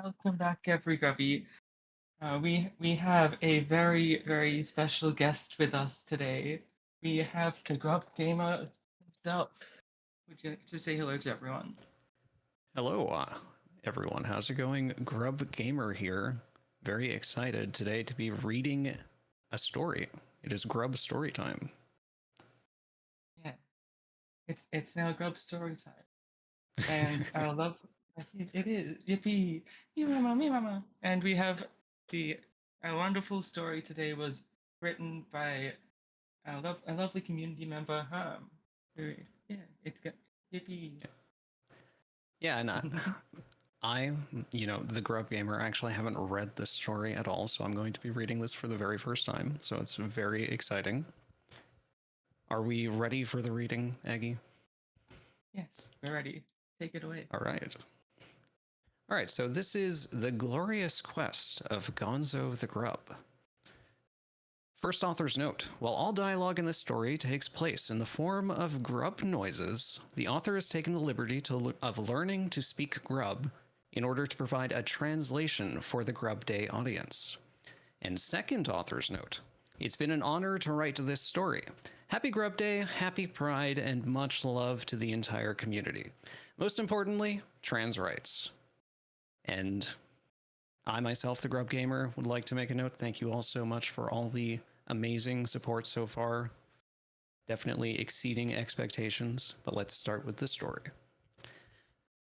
Welcome back, everybody. We have a very special guest with us today. We have the Grub Gamer himself. Would you like to say hello to everyone? Hello, everyone. How's it going? Grub Gamer here. Very excited today to be reading a story. It is Grub story time. Yeah, it's now Grub story time, and I love it is yippee, me mama, and we have the a wonderful story today was written by a lovely community member, yeah, it's got yippee. Yeah, and I, the Grub Gamer, actually haven't read this story at all, so I'm going to be reading this for the very first time. So it's very exciting. Are we ready for the reading, Aggie? Yes, we're ready. Take it away. All right. All right, so this is The Glorious Quest of Gonzo the Grub. First author's note. While all dialogue in this story takes place in the form of grub noises, the author has taken the liberty of learning to speak grub in order to provide a translation for the Grub Day audience. And second author's note. It's been an honor to write this story. Happy Grub Day, happy Pride, and much love to the entire community. Most importantly, trans rights. And I myself, the Grub Gamer, would like to make a note. Thank you all so much for all the amazing support so far. Definitely exceeding expectations, but let's start with the story.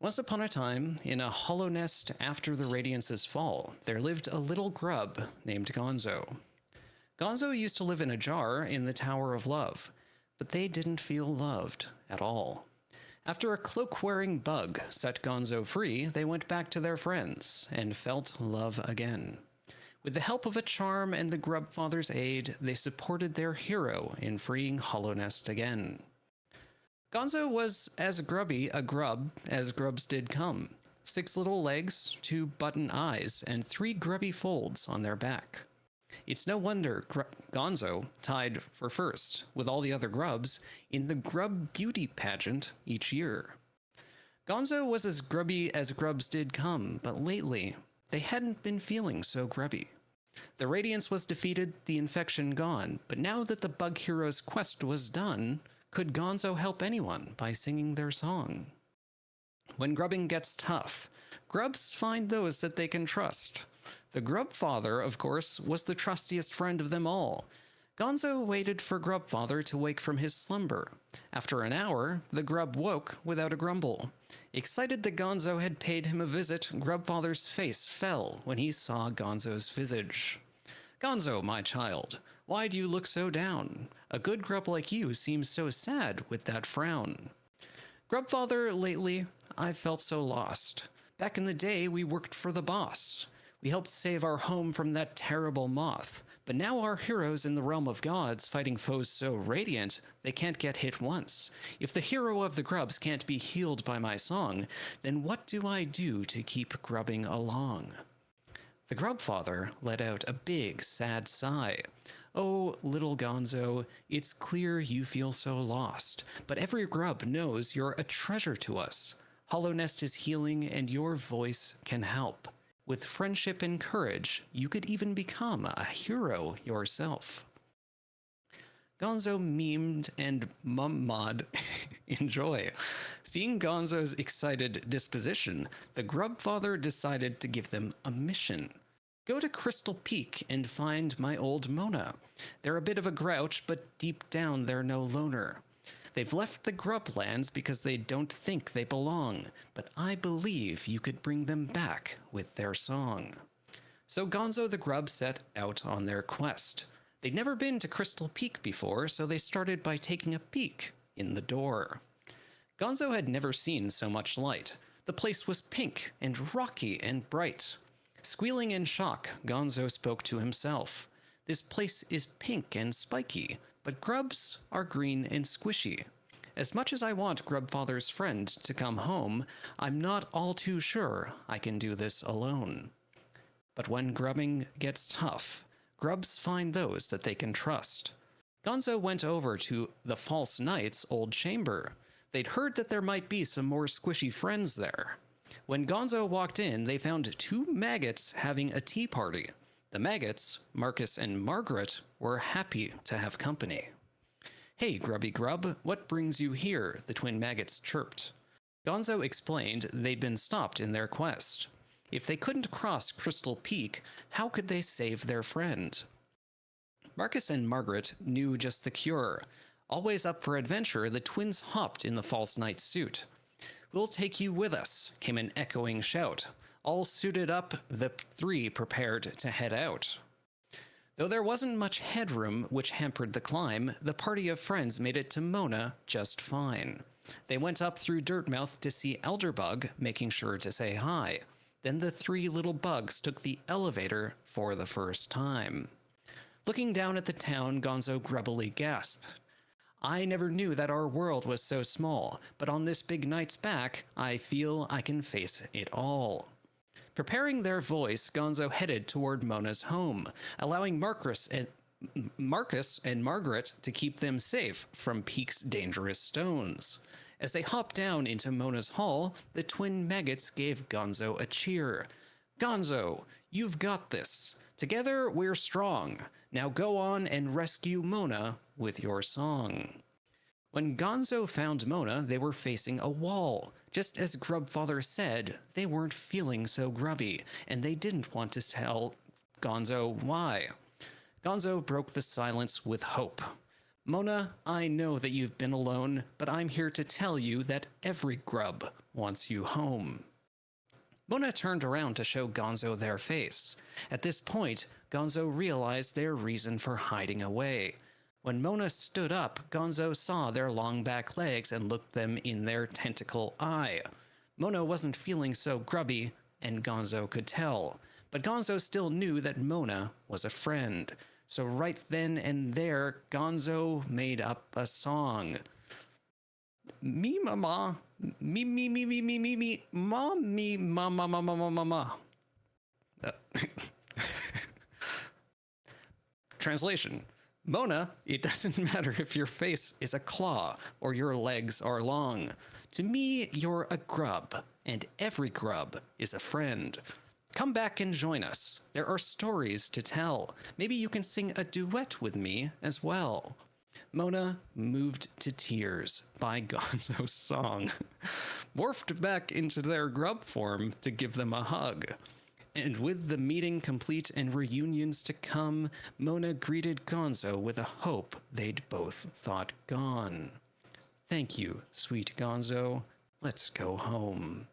Once upon a time, in a hollow nest after the Radiance's fall, there lived a little grub named Gonzo. Gonzo used to live in a jar in the Tower of Love, but they didn't feel loved at all. After a cloak-wearing bug set Gonzo free, they went back to their friends and felt love again. With the help of a charm and the Grub Father's aid, they supported their hero in freeing Hollow Nest again. Gonzo was as grubby a grub as grubs did come. 6 little legs, 2 button eyes, and 3 grubby folds on their back. It's no wonder Gonzo tied for first with all the other grubs in the Grub Beauty pageant each year. Gonzo was as grubby as grubs did come, but lately they hadn't been feeling so grubby. The Radiance was defeated, the infection gone, but now that the Bug Hero's quest was done, could Gonzo help anyone by singing their song? When grubbing gets tough, grubs find those that they can trust. The Grub Father, of course, was the trustiest friend of them all. Gonzo waited for Grub Father to wake from his slumber. After an hour, the grub woke without a grumble. Excited that Gonzo had paid him a visit, Grub Father's face fell when he saw Gonzo's visage. Gonzo, my child, why do you look so down? A good grub like you seems so sad with that frown. Grub Father, lately, I've felt so lost. Back in the day, we worked for the boss. We helped save our home from that terrible moth, but now our heroes in the realm of gods fighting foes so radiant they can't get hit once. If the hero of the grubs can't be healed by my song, then what do I do to keep grubbing along? The Grub Father let out a big, sad sigh. Oh, little Gonzo, it's clear you feel so lost, but every grub knows you're a treasure to us. Hollow Nest is healing and your voice can help. With friendship and courage, you could even become a hero yourself. Gonzo memed and mummed in joy. Seeing Gonzo's excited disposition, the Grub Father decided to give them a mission. Go to Crystal Peak and find my old Mona. They're a bit of a grouch, but deep down they're no loner. They've left the Grublands because they don't think they belong, but I believe you could bring them back with their song. So Gonzo the Grub set out on their quest. They'd never been to Crystal Peak before, so they started by taking a peek in the door. Gonzo had never seen so much light. The place was pink and rocky and bright. Squealing in shock, Gonzo spoke to himself. This place is pink and spiky, but grubs are green and squishy. As much as I want Grubfather's friend to come home, I'm not all too sure I can do this alone. But when grubbing gets tough, grubs find those that they can trust. Gonzo went over to the False Knight's old chamber. They'd heard that there might be some more squishy friends there. When Gonzo walked in, they found two maggots having a tea party. The maggots, Marcus and Margaret, were happy to have company. "Hey, Grubby Grub, what brings you here?" the twin maggots chirped. Gonzo explained they'd been stopped in their quest. If they couldn't cross Crystal Peak, how could they save their friend? Marcus and Margaret knew just the cure. Always up for adventure, the twins hopped in the false knight's suit. "We'll take you with us," came an echoing shout. All suited up, the three prepared to head out. Though there wasn't much headroom, which hampered the climb, the party of friends made it to Mona just fine. They went up through Dirtmouth to see Elderbug, making sure to say hi. Then the three little bugs took the elevator for the first time. Looking down at the town, Gonzo grubbily gasped. "I never knew that our world was so small, but on this big night's back, I feel I can face it all." Preparing their voice, Gonzo headed toward Mona's home, allowing Marcus and Margaret to keep them safe from Peak's dangerous stones. As they hopped down into Mona's hall, the twin maggots gave Gonzo a cheer. "Gonzo, you've got this. Together we're strong. Now go on and rescue Mona with your song." When Gonzo found Mona, they were facing a wall. Just as Grubfather said, they weren't feeling so grubby, and they didn't want to tell Gonzo why. Gonzo broke the silence with hope. "Mona, I know that you've been alone, but I'm here to tell you that every grub wants you home." Mona turned around to show Gonzo their face. At this point, Gonzo realized their reason for hiding away. When Mona stood up, Gonzo saw their long back legs and looked them in their tentacle eye. Mona wasn't feeling so grubby, and Gonzo could tell. But Gonzo still knew that Mona was a friend. So right then and there, Gonzo made up a song. "Me mama, me me me me me me me, ma me ma ma ma ma ma ma ma." Translation: Mona, it doesn't matter if your face is a claw or your legs are long. To me, you're a grub, and every grub is a friend. Come back and join us. There are stories to tell. Maybe you can sing a duet with me as well. Mona, moved to tears by Gonzo's song, morphed back into their grub form to give them a hug. And with the meeting complete and reunions to come, Mona greeted Gonzo with a hope they'd both thought gone. "Thank you, sweet Gonzo. Let's go home."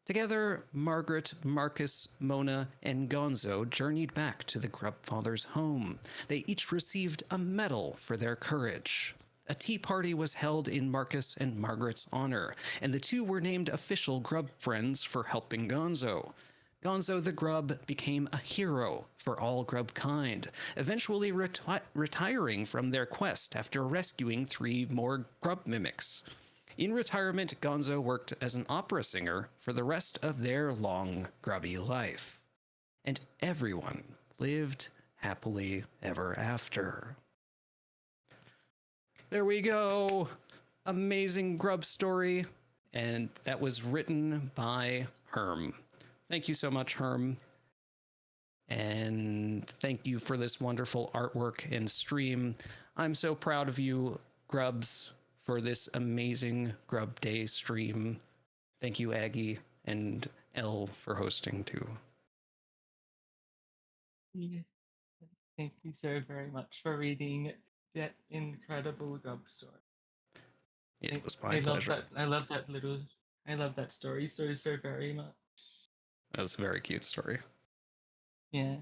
Together, Margaret, Marcus, Mona, and Gonzo journeyed back to the Grubfather's home. They each received a medal for their courage. A tea party was held in Marcus and Margaret's honor, and the two were named official Grub friends for helping Gonzo. Gonzo the Grub became a hero for all grub kind, eventually retiring from their quest after rescuing 3 more grub mimics. In retirement, Gonzo worked as an opera singer for the rest of their long, grubby life. And everyone lived happily ever after. There we go! Amazing grub story. And that was written by Herm. Thank you so much, Herm. And thank you for this wonderful artwork and stream. I'm so proud of you, Grubs, for this amazing Grub Day stream. Thank you, Aggie and Elle, for hosting too. Yeah. Thank you so very much for reading that incredible grub story. It was my pleasure. Love that. I love that story so very much. That's a very cute story. Yeah.